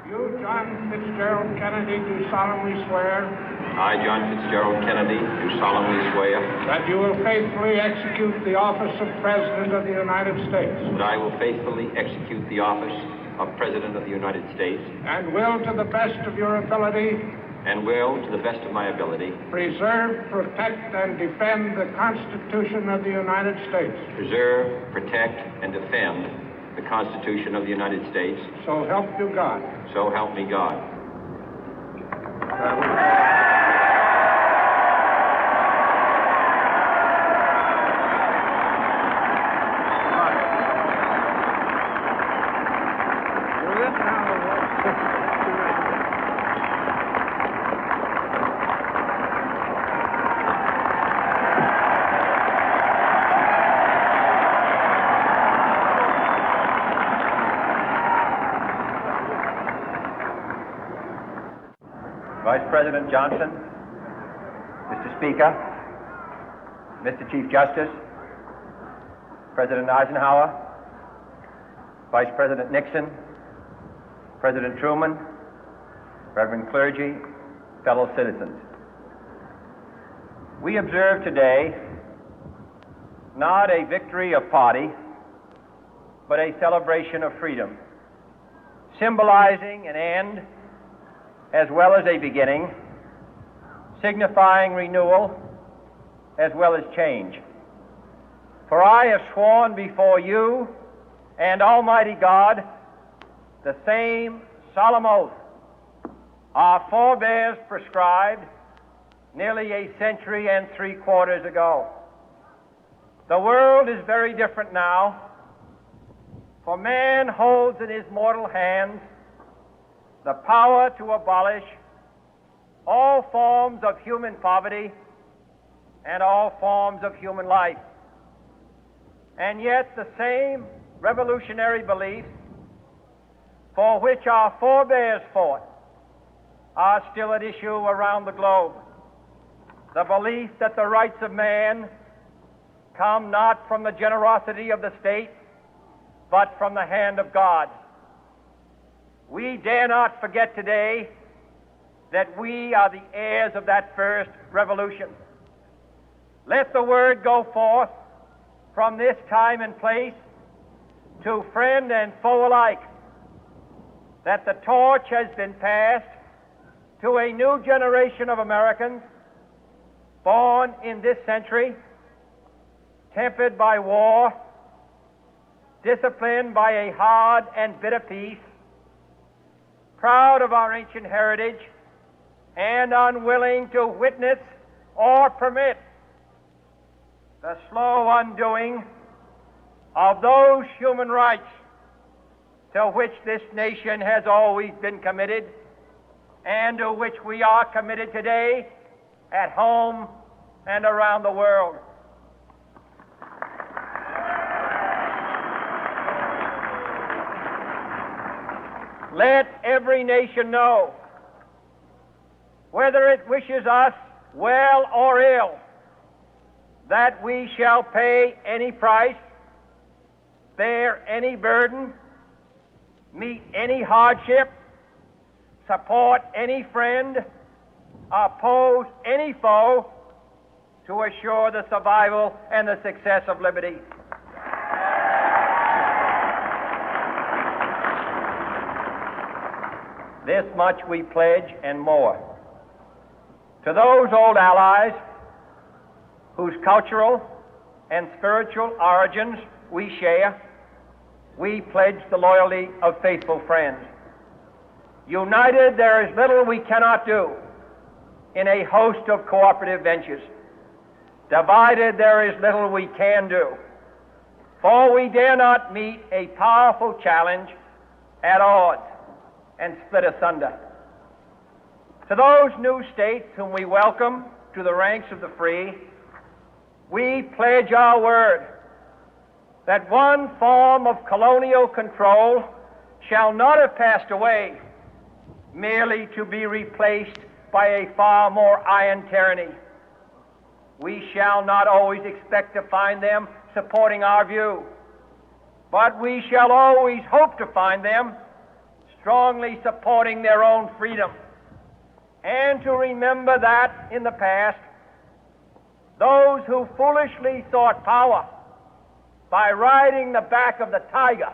You, John Fitzgerald Kennedy, do solemnly swear I, John Fitzgerald Kennedy, do solemnly swear that you will faithfully execute the office of President of the United States that I will faithfully execute the office of President of the United States and will, to the best of your ability, and will, to the best of my ability, preserve, protect, and defend the Constitution of the United States. preserve, protect, and defend the Constitution of the United States. So help you God. So help me God. Vice President Johnson, Mr. Speaker, Mr. Chief Justice, President Eisenhower, Vice President Nixon, President Truman, Reverend clergy, fellow citizens. We observe today not a victory of party, but a celebration of freedom, symbolizing an end as well as a beginning, signifying renewal as well as change. For I have sworn before you and Almighty God the same solemn oath our forebears prescribed nearly a century and 3/4 ago. The world is very different now, for man holds in his mortal hands the power to abolish all forms of human poverty and all forms of human life. And yet the same revolutionary beliefs for which our forebears fought are still at issue around the globe. The belief that the rights of man come not from the generosity of the state, but from the hand of God. We dare not forget today that we are the heirs of that first revolution. Let the word go forth from this time and place to friend and foe alike that the torch has been passed to a new generation of Americans born in this century, tempered by war, disciplined by a hard and bitter peace, proud of our ancient heritage, and unwilling to witness or permit the slow undoing of those human rights to which this nation has always been committed and to which we are committed today at home and around the world. Let every nation know, whether it wishes us well or ill, that we shall pay any price, bear any burden, meet any hardship, support any friend, oppose any foe to assure the survival and the success of liberty. This much we pledge and more. To those old allies whose cultural and spiritual origins we share, we pledge the loyalty of faithful friends. United, there is little we cannot do in a host of cooperative ventures. Divided, there is little we can do, for we dare not meet a powerful challenge at odds and split asunder. To those new states whom we welcome to the ranks of the free, we pledge our word that one form of colonial control shall not have passed away, merely to be replaced by a far more iron tyranny. We shall not always expect to find them supporting our view, but we shall always hope to find them strongly supporting their own freedom, and to remember that in the past, those who foolishly sought power by riding the back of the tiger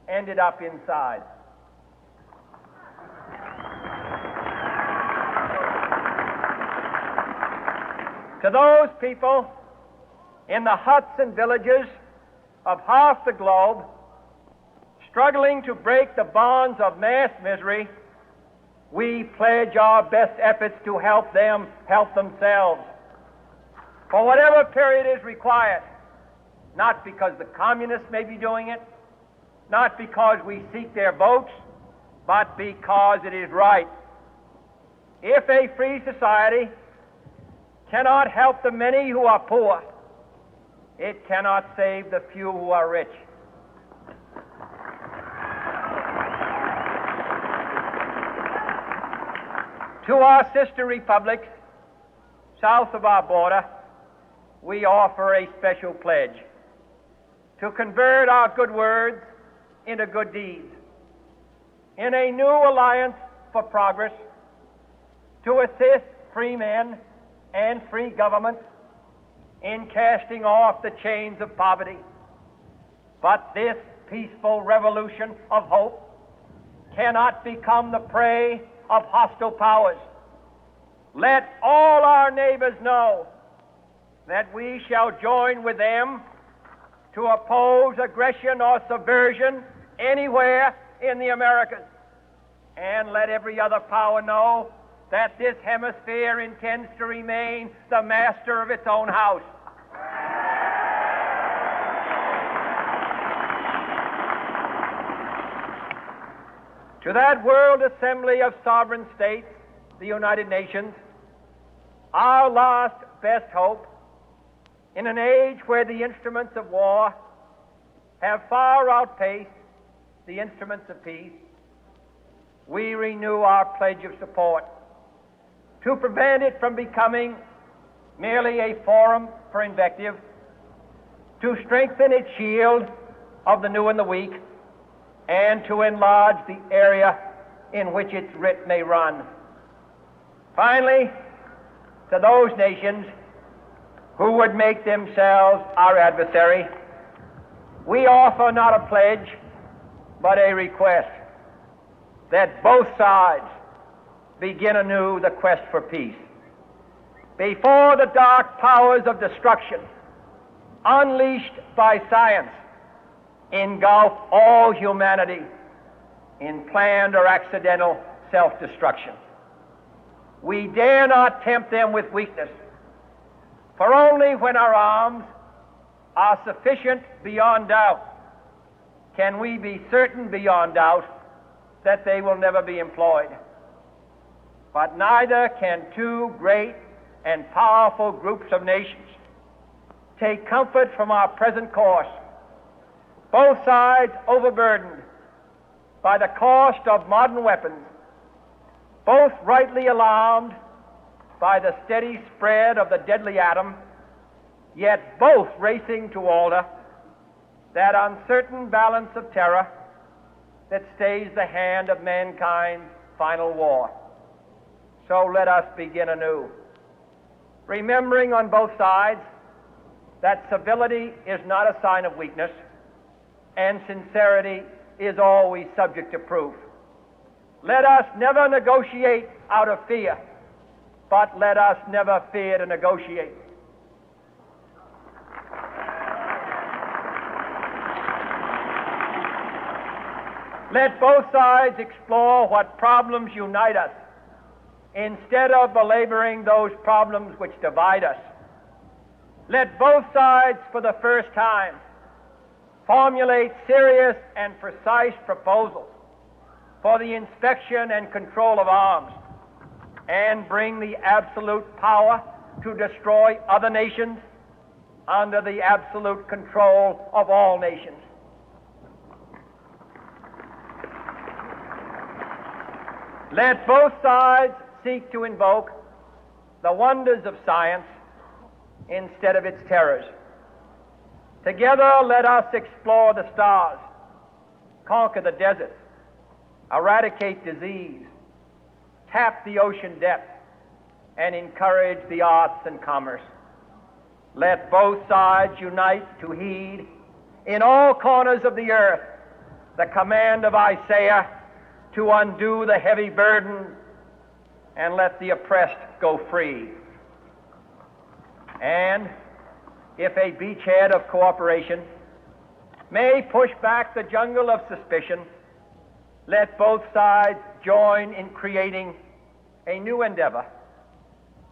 ended up inside. To those people in the huts and villages of half the globe struggling to break the bonds of mass misery, we pledge our best efforts to help them help themselves for whatever period is required, not because the communists may be doing it, not because we seek their votes, but because it is right. If a free society cannot help the many who are poor, it cannot save the few who are rich. To our sister republics south of our border, we offer a special pledge to convert our good words into good deeds, in a new alliance for progress, to assist free men and free governments in casting off the chains of poverty. But this peaceful revolution of hope cannot become the prey of hostile powers. Let all our neighbors know that we shall join with them to oppose aggression or subversion anywhere in the Americas. And let every other power know that this hemisphere intends to remain the master of its own house. To that World Assembly of Sovereign States, the United Nations, our last best hope, in an age where the instruments of war have far outpaced the instruments of peace, we renew our pledge of support to prevent it from becoming merely a forum for invective, to strengthen its shield of the new and the weak, and to enlarge the area in which its writ may run. Finally, to those nations who would make themselves our adversary, we offer not a pledge, but a request that both sides begin anew the quest for peace. Before the dark powers of destruction, unleashed by science, engulf all humanity in planned or accidental self-destruction, we dare not tempt them with weakness, for only when our arms are sufficient beyond doubt can we be certain beyond doubt that they will never be employed. But neither can two great and powerful groups of nations take comfort from our present course, both sides overburdened by the cost of modern weapons, both rightly alarmed by the steady spread of the deadly atom, yet both racing to alter that uncertain balance of terror that stays the hand of mankind's final war. So let us begin anew, remembering on both sides that civility is not a sign of weakness, and sincerity is always subject to proof. Let us never negotiate out of fear, but let us never fear to negotiate. Let both sides explore what problems unite us, instead of belaboring those problems which divide us. Let both sides, for the first time, formulate serious and precise proposals for the inspection and control of arms, and bring the absolute power to destroy other nations under the absolute control of all nations. Let both sides seek to invoke the wonders of science instead of its terrors. Together, let us explore the stars, conquer the deserts, eradicate disease, tap the ocean depth, and encourage the arts and commerce. Let both sides unite to heed in all corners of the earth the command of Isaiah to undo the heavy burden and let the oppressed go free. And if a beachhead of cooperation may push back the jungle of suspicion, let both sides join in creating a new endeavor,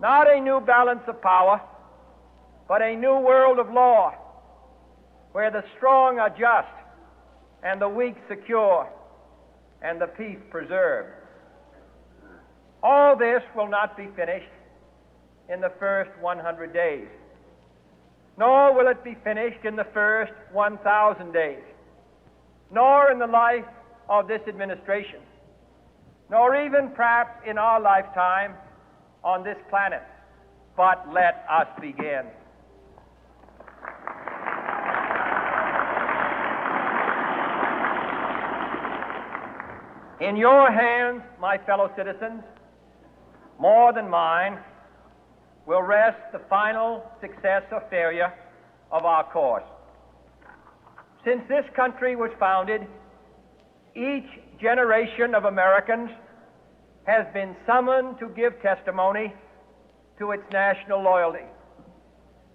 not a new balance of power, but a new world of law, where the strong are just and the weak secure and the peace preserved. All this will not be finished in the first 100 days, nor will it be finished in the first 1,000 days, nor in the life of this administration, nor even perhaps in our lifetime on this planet. But let us begin. In your hands, my fellow citizens, more than mine, will rest the final success or failure of our course. Since this country was founded, each generation of Americans has been summoned to give testimony to its national loyalty.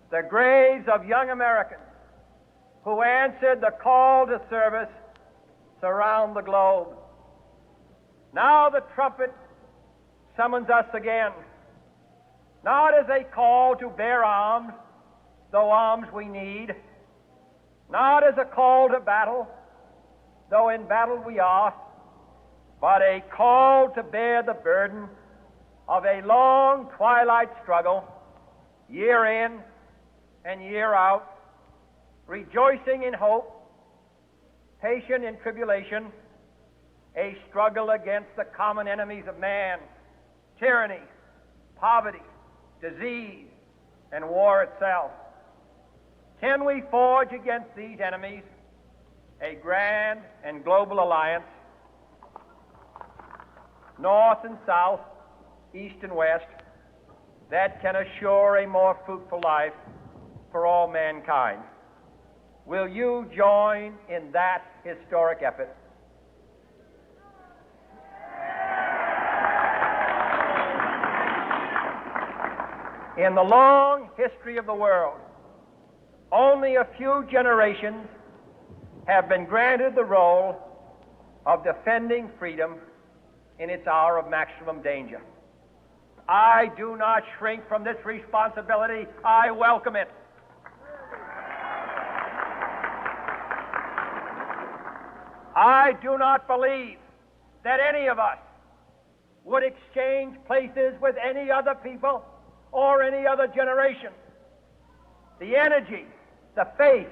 The graves of young Americans who answered the call to service surround the globe. Now the trumpet summons us again, not as a call to bear arms, though arms we need, not as a call to battle, though in battle we are, but a call to bear the burden of a long twilight struggle, year in and year out, rejoicing in hope, patient in tribulation, a struggle against the common enemies of man, tyranny, poverty, disease, and war itself. Can we forge against these enemies a grand and global alliance, north and south, east and west, that can assure a more fruitful life for all mankind? Will you join in that historic effort? In the long history of the world, only a few generations have been granted the role of defending freedom in its hour of maximum danger. I do not shrink from this responsibility. I welcome it. I do not believe that any of us would exchange places with any other people or any other generation. The energy, the faith,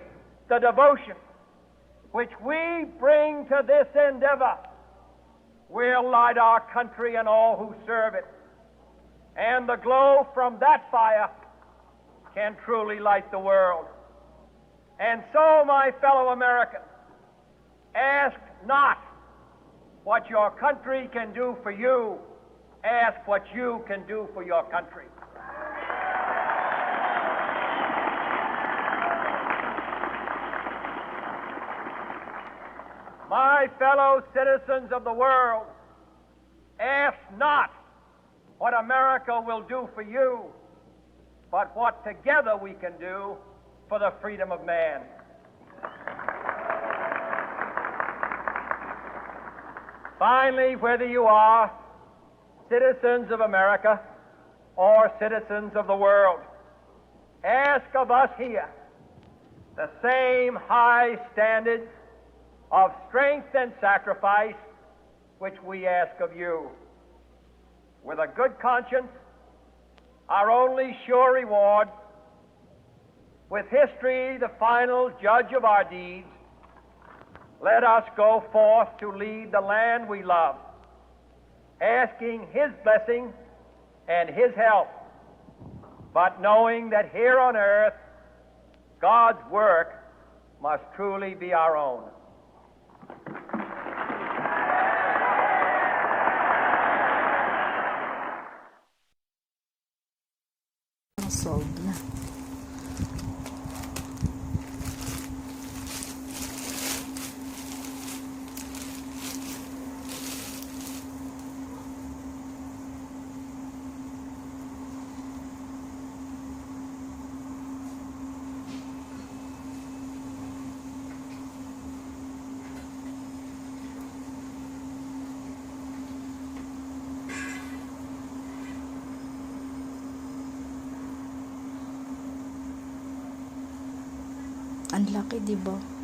the devotion which we bring to this endeavor will light our country and all who serve it. And the glow from that fire can truly light the world. And so, my fellow Americans, ask not what your country can do for you. Ask what you can do for your country. My fellow citizens of the world, ask not what America will do for you, but what together we can do for the freedom of man. Finally, whether you are citizens of America or citizens of the world, ask of us here the same high standards of strength and sacrifice which we ask of you. With a good conscience, our only sure reward, with history the final judge of our deeds, let us go forth to lead the land we love, asking His blessing and His help, but knowing that here on earth God's work must truly be our own. solve na. Ang laki, di ba?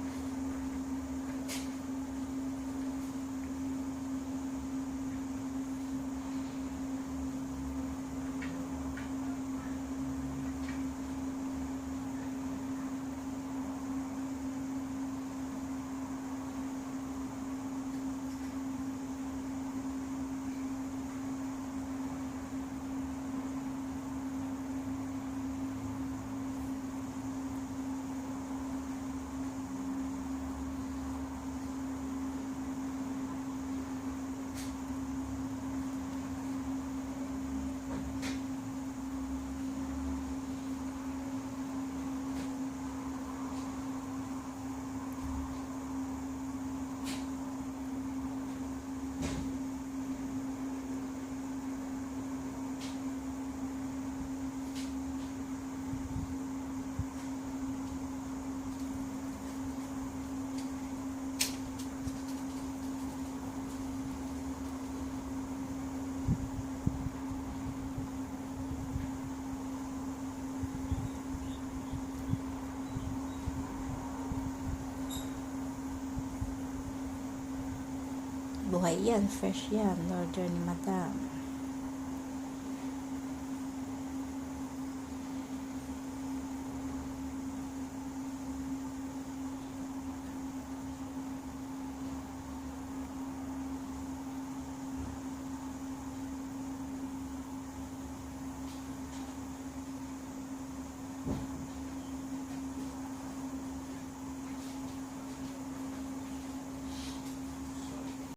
Buhay yan, fresh yan, order ni Madam.